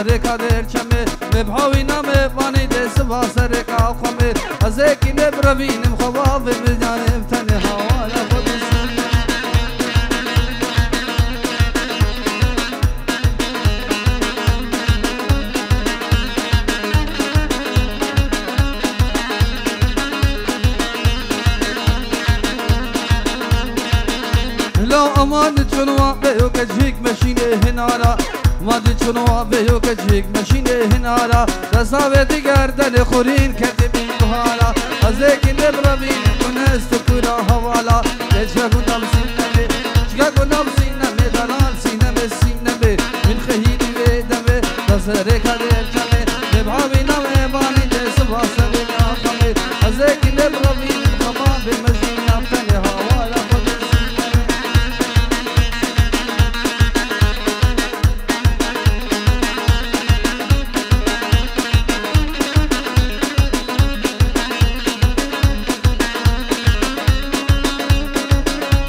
رکا در چمه مبحاوی نامه وانی دست باس رکا خمه از اکی نبروینم خواب بجانم تنها والا خودسی لا امان چنوا بیو کجیک مشینه هنارا مادی چنوا بیو کجیک مشینه هنارا رساوت گردن خورین کردی بین بهارا از اکی نبروین کنست پورا حوالا چگا گنام سینمه چگا گنام سینمه دلال سینمه سینمه من خهیدی ویدمه دست رکا در چمه نبحاوی نامه بانی دست باسه بنا خمه از اکی نبروین خمام بمجین نفتنی حوالا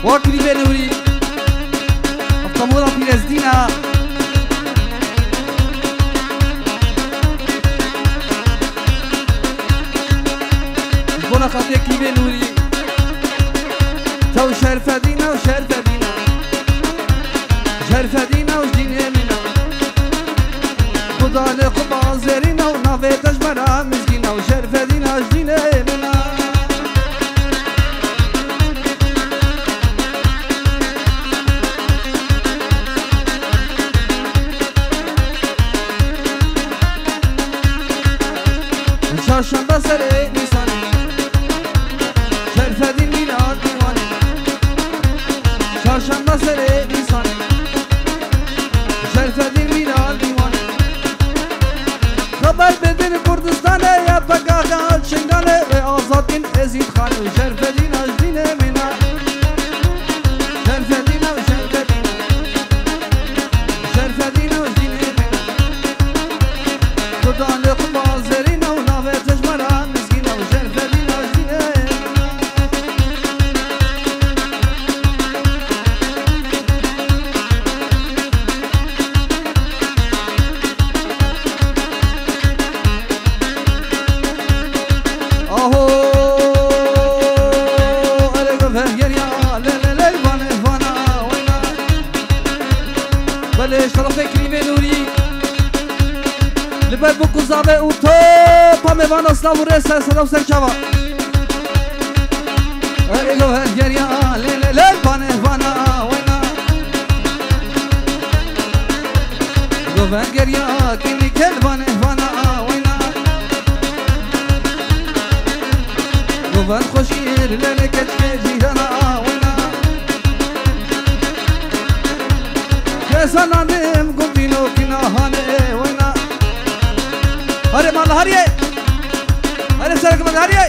واكري بنوري افتمولا في رزدينا بونا خطيكي بنوري تو شرفة دينا وشرفة دينا شرفة دينا وجدين منا خدا لقب عزيرينا ونافيت اجمرا مزقينا وشرفة دينا وجدين منا çarşamba sere nisan şerfedin milad divan çarşamba sere nisan şerfedin milad divan haber bedin Kurdistan'a ya pagahal şengane ve azadin ezid khan şerfedin ajdine mina şerfedin şerfedin şerfedin ajdine mina Kurdan kubazerina تجمران مسكينة وشرفة دينا جدينة اهو ارقى فهجر يا لا فانا فانا وينا بلش طرفك ريمي نوري لبر بو کوزاوه او تو پامه وانا سلاوره سر سلام سر چوا ای لو هرگریا ل پانه وانا وینا لو هرگریا کینی کل پانه وانا وینا لو ور خوشیر ل کچه جیرانا وینا کسانانم گوبینو کیناهانه وینا अरे माल हरिये अरे सड़क में हरिये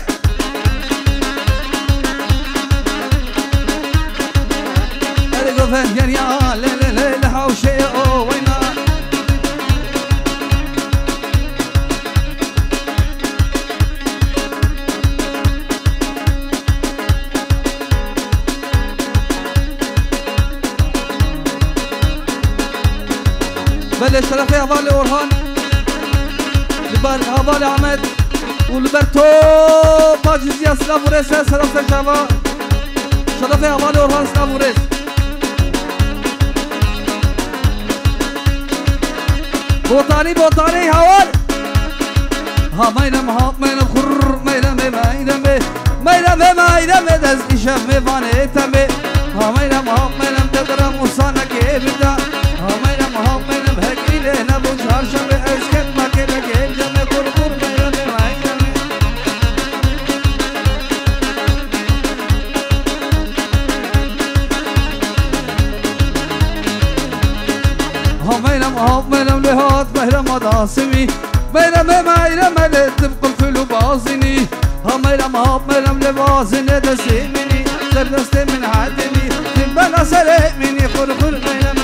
अरे गोफन जरिया ले लहावशे ओ वैना بلش شرفي هذا اورهان لبر هوال احمد ولبر تو باجزی اسلام ورس سلام سجوا شرف هوال اورهان اسلام ورس بوتانی هوال ها ماینم خور ماینم دز ایشم میوانه تمه ها ماینم تدرم وصانه که بدا ها ماینم هکیله نبو چهارشنبه اسکت مکه ميرم لهات مهرم داسمي ميرم لتبقى الفلو بازني ميرم لبازني دسيمني سردست من عدني تنبلا سلامني خرخر ميرم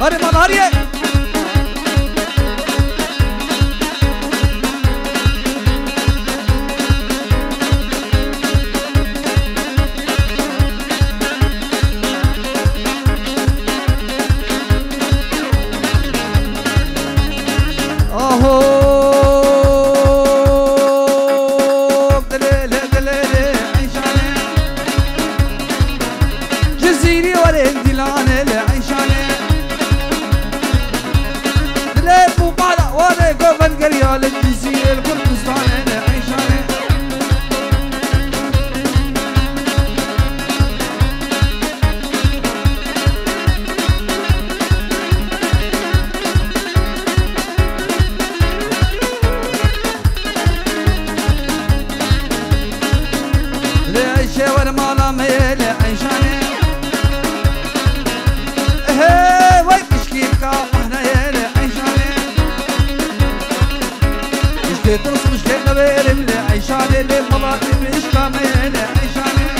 هاري ما هاري قريال الجزيرة الكردستان عيشاني لعيشة ورمالا ميل عيشاني هي ويكش كيف كافحنا يا عيشاني مشكي ترس مشكي قبير اللي عيشاني اللي مباطي مش كامل عيشاني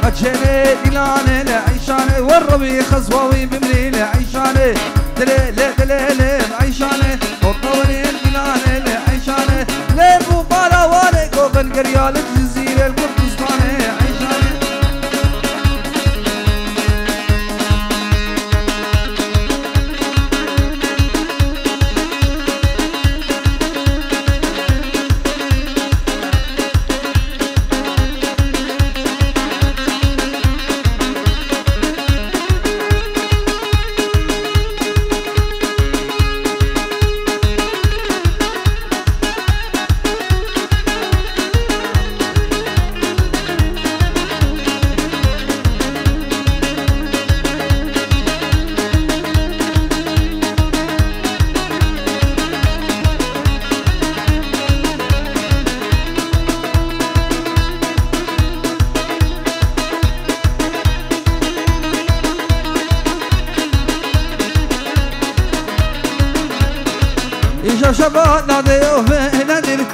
أجني دلاني لعيشاني والربي خزواوي بملي لعيشاني دليل دليل عيشاني وطوري دلاني لعيشاني ليبو بالا واني قوبن قريال الجزيرة الكردستاني عيشاني شباب لا ديوفي ندر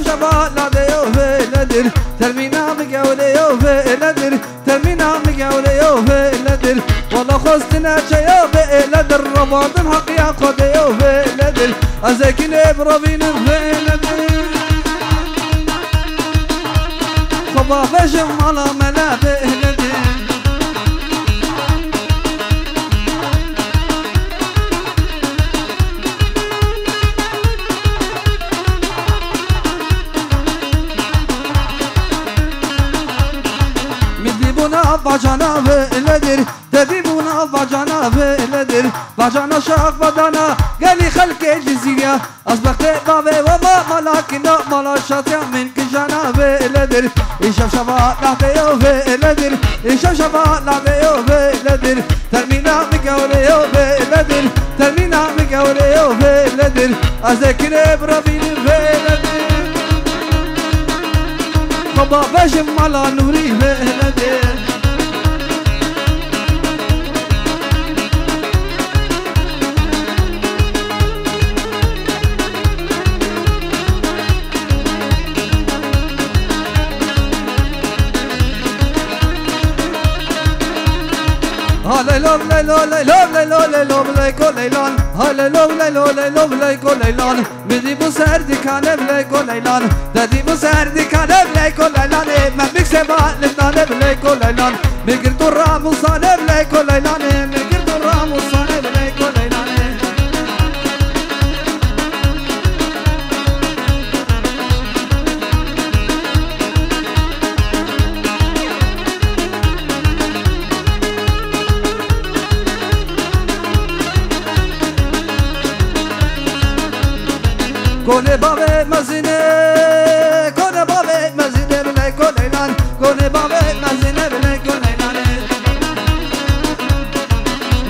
شباب لا ديوفي ندر ترمينا مقاولي يوفي ندر ترمينا مقاولي يوفي ندر والله خصتنا شيوفي ندر رمضان حق ياخد يوفي ندر أزاكين بربين في ندر صباح شمال ملابي ندر bacana veledir Tebibuna bacana veledir Bacana şak badana Geli halke ciziya Azbakte babe ve ma malakina Malaşatya min kişana veledir İşam şabat lahdeyo veledir İşam şabat lahdeyo veledir Termina mi gavleyo veledir Termina mi gavleyo veledir Azekine brabini veledir Baba beşim mala nuri veledir Hallelujah, hallelujah, hallelujah, hallelujah, hallelujah, hallelujah. Bidi bu serdi kane bile kolaylan, dedi bu serdi kane bile kolaylan. Ben bir sebat lifnane bile kolaylan. Migir turra musane bile kolaylan, migir turra musane bile kolaylan. Kone babe mazine, kone babe mazine bile kolaylan, kone babe mazine bile kolaylan.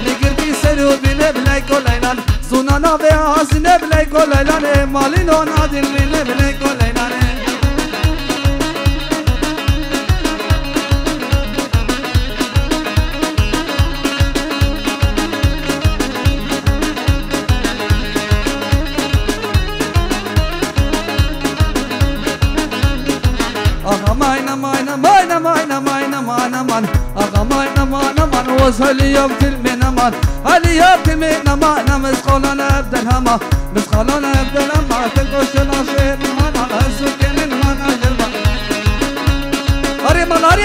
Nigirti senu bile bile kolaylan, sunana ve hazine bile kolaylan, malin on adil bile bile kolaylan. Mayna mayna mayna mayna mayna mayna man Aga mayna mayna man وصل يوم تلمنا man علي يوم تلمنا man مسخولنا ابدل هما مسخولنا ابدل هما تلقوش ناشين من السكن من اجل ما اري من اري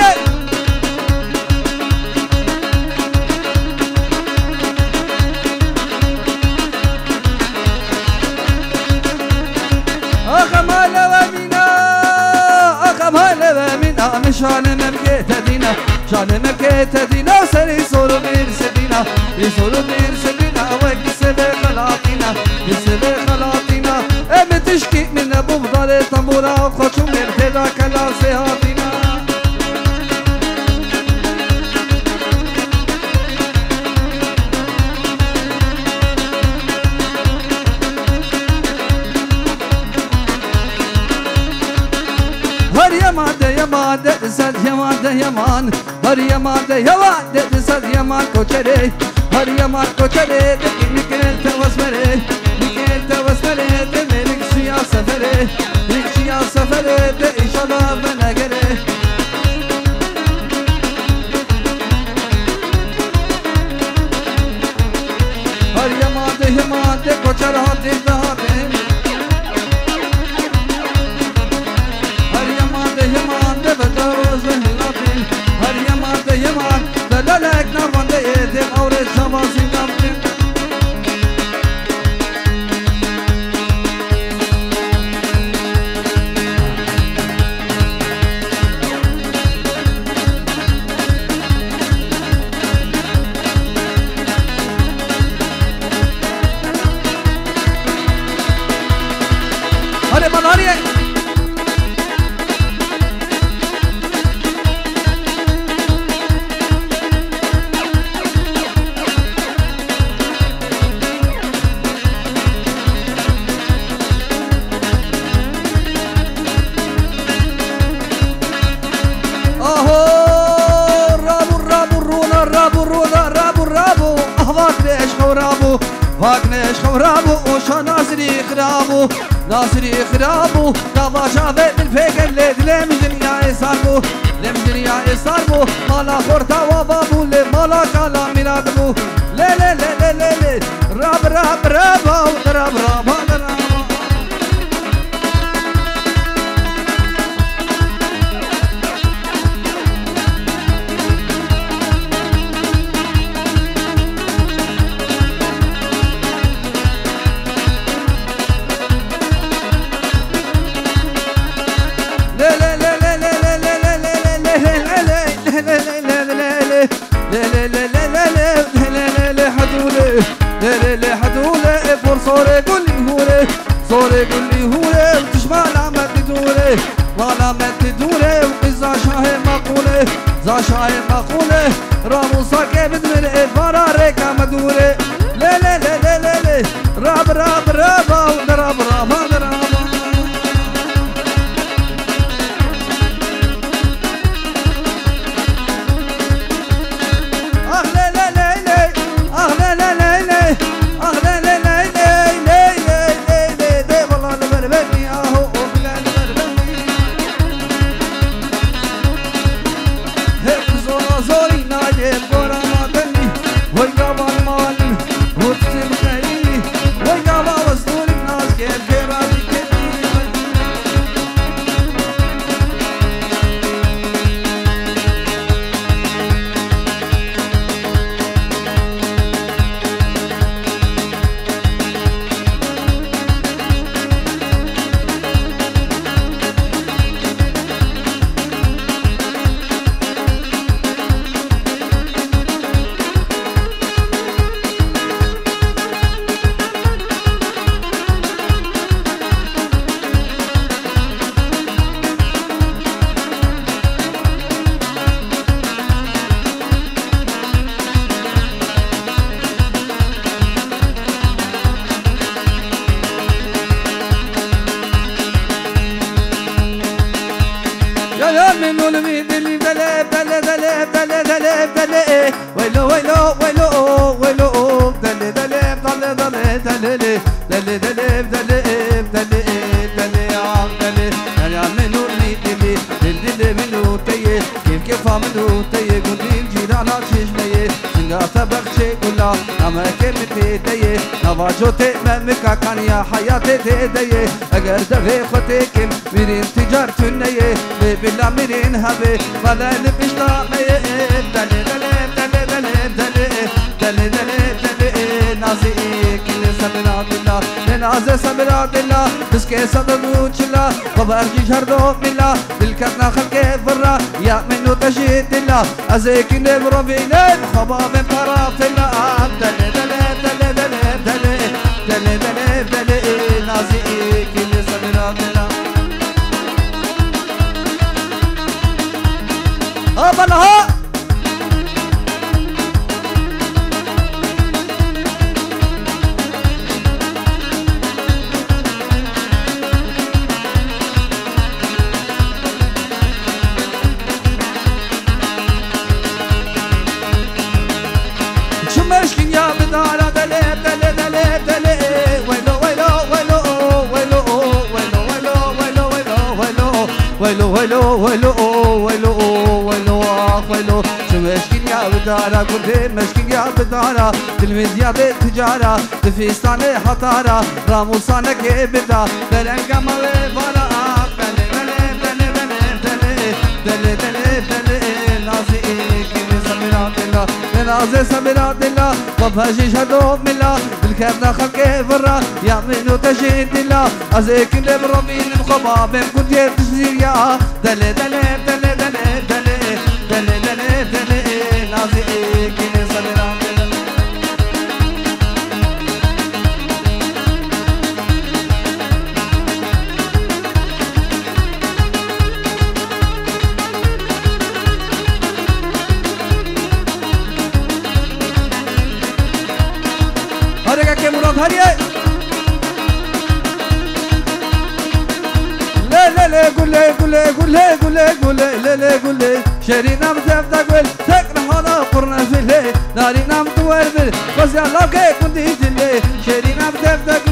دينا مشان مبكيت دينا شان مبكيت دينا سري صور بير سدينا يصور بير سدينا وكسب خلاطينا يسب خلاطينا ام تشكي من ابو فضل طنبورا خوشو من فدا كلا سهاتينا يمان دسد يمان يمان هر يمان دسد يمان کوچره هر يمان کوچره نکن توسمره نکن توسمره ملك شيا سفره ملك شيا سفره ان شاء الله بنگره هر يمان کوچره هاتي دهاتي هر يمان دلالك نافن ديتم اورد شماسي نافن هر بناريه واقنش خورابو وشا ناصري خرابو ناصري خرابو دابا شافت الفكر لم دنيا يساربو لم دنيا يساربو مالا خورتا وبابو مالا كالا ميرادبو لا لا لا لا لا لا راب راب راب راب راب صوري قولي هوري وتشمع العمد دوري والعمد دوري وإذا شاهي مقولي زا شاهي مقولي رامو ساكي بدمن الفارا ريكا مدوري لا لا لا لا لا لا راب راب راب راب راب راب نواجوتي ممكا كان يا حياتي تدي اگر دفي ختكم ميرين تجار تنيه بلا ميرين هبي ولا لبشتا مي دلي دلي دلي دلي دلي دلي دلي دلي نازي كل سبنا بالله نازي سبنا سمرات الله بسكي صدد الله وبرجي شردو ملا بالكتنا خلق فرا يا منو تشيد الله أزيك نبرو بينين خباب طرف الله دلي دلي دلي دلي دلي دلي دلي دلي نازيك سمرات الله أبلها شمشكين يا بدارة دلي دلي دلي دلي ويلو ويلو ويلو ويلو ويلو ويلو ويلو ويلو ويلو ويلو ويلو ويلو ويلو شمشكين يا بدارة كلين مشكين يا بدارة تلميذ يا بالتجارة تفيستان حطارة راموسانك بدا دلنقا مالي فارا دلي دلي دلي دلي دلي دلي دلي نازيك سمرات الله نازي سمرات الله وبهجي شهدو ملا بالكرنا خلق فرا يا منو تشيد الله أزيك نبرو من الخباب كنت يتشزير يا دلي دلي دلي دلي دلي دلي دلي دلي نازيك سمرات الله के मुराद हरिए ले ले ले गुले गुले गुले गुले गुले ले ले गुले شری نام زفت گل تکر حالا قرن فیله ناری نام تو ورد بس یا لاکه کندی دله شری نام زفت